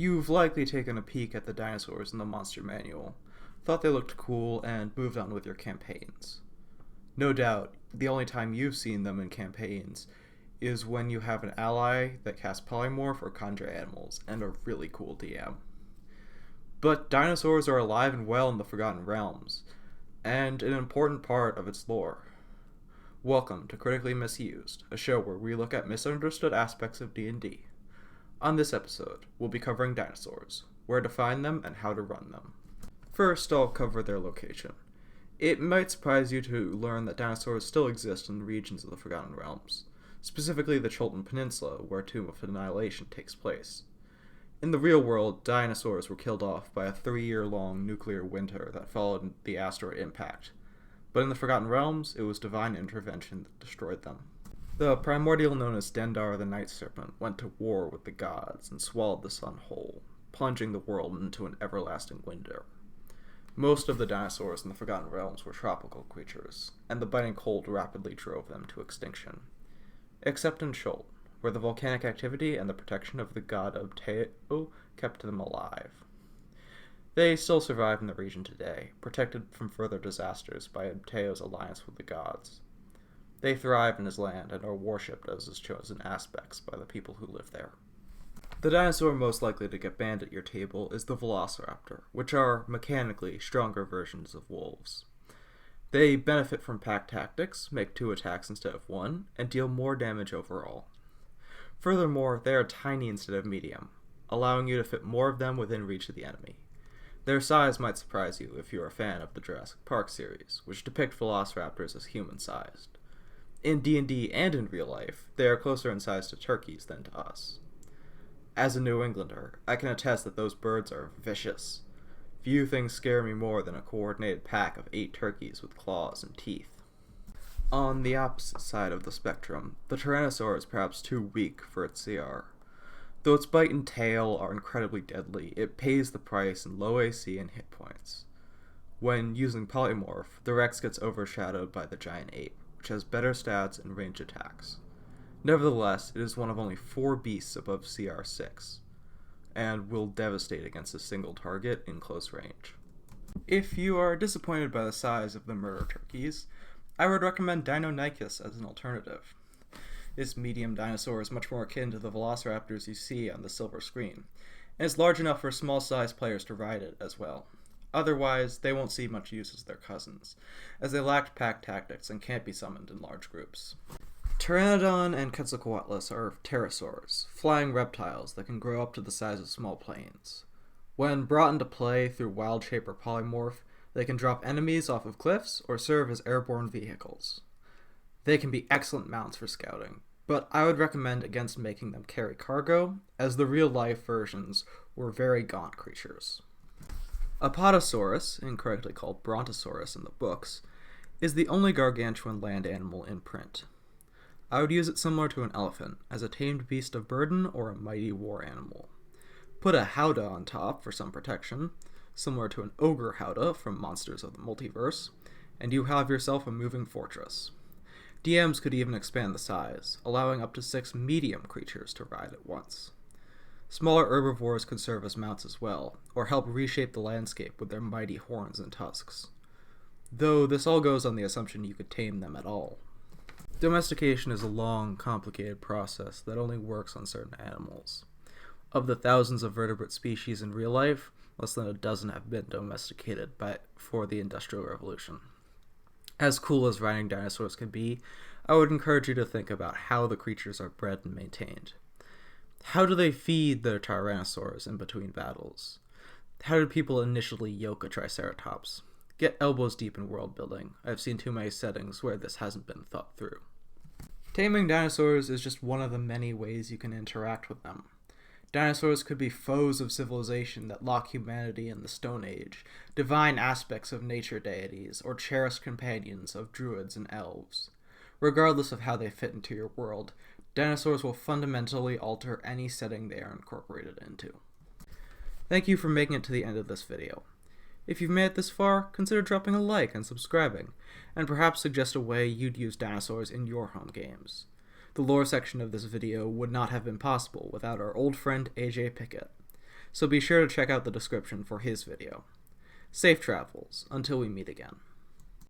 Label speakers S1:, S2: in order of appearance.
S1: You've likely taken a peek at the dinosaurs in the monster manual, thought they looked cool, and moved on with your campaigns. No doubt, the only time you've seen them in campaigns is when you have an ally that casts polymorph or conjure animals, and a really cool DM. But dinosaurs are alive and well in the Forgotten Realms, and an important part of its lore. Welcome to Critically Misused, a show where we look at misunderstood aspects of D&D. On this episode, we'll be covering dinosaurs, where to find them, and how to run them. First, I'll cover their location. It might surprise you to learn that dinosaurs still exist in the regions of the Forgotten Realms, specifically the Chultan Peninsula, where Tomb of Annihilation takes place. In the real world, dinosaurs were killed off by a 3-year-long nuclear winter that followed the asteroid impact, but in the Forgotten Realms, it was divine intervention that destroyed them. The primordial known as Dendar the Night Serpent went to war with the gods and swallowed the sun whole, plunging the world into an everlasting winter. Most of the dinosaurs in the Forgotten Realms were tropical creatures, and the biting cold rapidly drove them to extinction. Except in Chult, where the volcanic activity and the protection of the god Ubteo kept them alive. They still survive in the region today, protected from further disasters by Ubteo's alliance with the gods. They thrive in his land and are worshipped as his chosen aspects by the people who live there. The dinosaur most likely to get banned at your table is the Velociraptor, which are mechanically stronger versions of wolves. They benefit from pack tactics, make 2 attacks instead of 1, and deal more damage overall. Furthermore, they are tiny instead of medium, allowing you to fit more of them within reach of the enemy. Their size might surprise you if you're a fan of the Jurassic Park series, which depict velociraptors as human-sized. In D&D and in real life, they are closer in size to turkeys than to us. As a New Englander, I can attest that those birds are vicious. Few things scare me more than a coordinated pack of 8 turkeys with claws and teeth. On the opposite side of the spectrum, the Tyrannosaur is perhaps too weak for its CR. Though its bite and tail are incredibly deadly, it pays the price in low AC and hit points. When using Polymorph, the Rex gets overshadowed by the giant ape, which has better stats and range attacks. Nevertheless, it is one of only 4 beasts above CR 6, and will devastate against a single target in close range. If you are disappointed by the size of the murder turkeys, I would recommend Deinonychus as an alternative. This medium dinosaur is much more akin to the velociraptors you see on the silver screen, and is large enough for small-sized players to ride it as well. Otherwise, they won't see much use as their cousins, as they lack pack tactics and can't be summoned in large groups. Pteranodon and Quetzalcoatlus are pterosaurs, flying reptiles that can grow up to the size of small planes. When brought into play through wild shape or polymorph, they can drop enemies off of cliffs or serve as airborne vehicles. They can be excellent mounts for scouting, but I would recommend against making them carry cargo, as the real-life versions were very gaunt creatures. Apatosaurus, incorrectly called Brontosaurus in the books, is the only gargantuan land animal in print. I would use it similar to an elephant, as a tamed beast of burden or a mighty war animal. Put a howdah on top for some protection, similar to an ogre howdah from Monsters of the Multiverse, and you have yourself a moving fortress. DMs could even expand the size, allowing up to 6 medium creatures to ride at once. Smaller herbivores could serve as mounts as well, or help reshape the landscape with their mighty horns and tusks. Though this all goes on the assumption you could tame them at all. Domestication is a long, complicated process that only works on certain animals. Of the thousands of vertebrate species in real life, less than a dozen have been domesticated before the Industrial Revolution. As cool as riding dinosaurs can be, I would encourage you to think about how the creatures are bred and maintained. How do they feed their tyrannosaurs in between battles? How did people initially yoke a triceratops? Get elbows deep in world building. I've seen too many settings where this hasn't been thought through. Taming dinosaurs is just one of the many ways you can interact with them. Dinosaurs could be foes of civilization that lock humanity in the Stone Age, divine aspects of nature deities, or cherished companions of druids and elves. Regardless of how they fit into your world, dinosaurs will fundamentally alter any setting they are incorporated into. Thank you for making it to the end of this video. If you've made it this far, consider dropping a like and subscribing, and perhaps suggest a way you'd use dinosaurs in your home games. The lore section of this video would not have been possible without our old friend AJ Pickett. so be sure to check out the description for his video. Safe travels, until we meet again.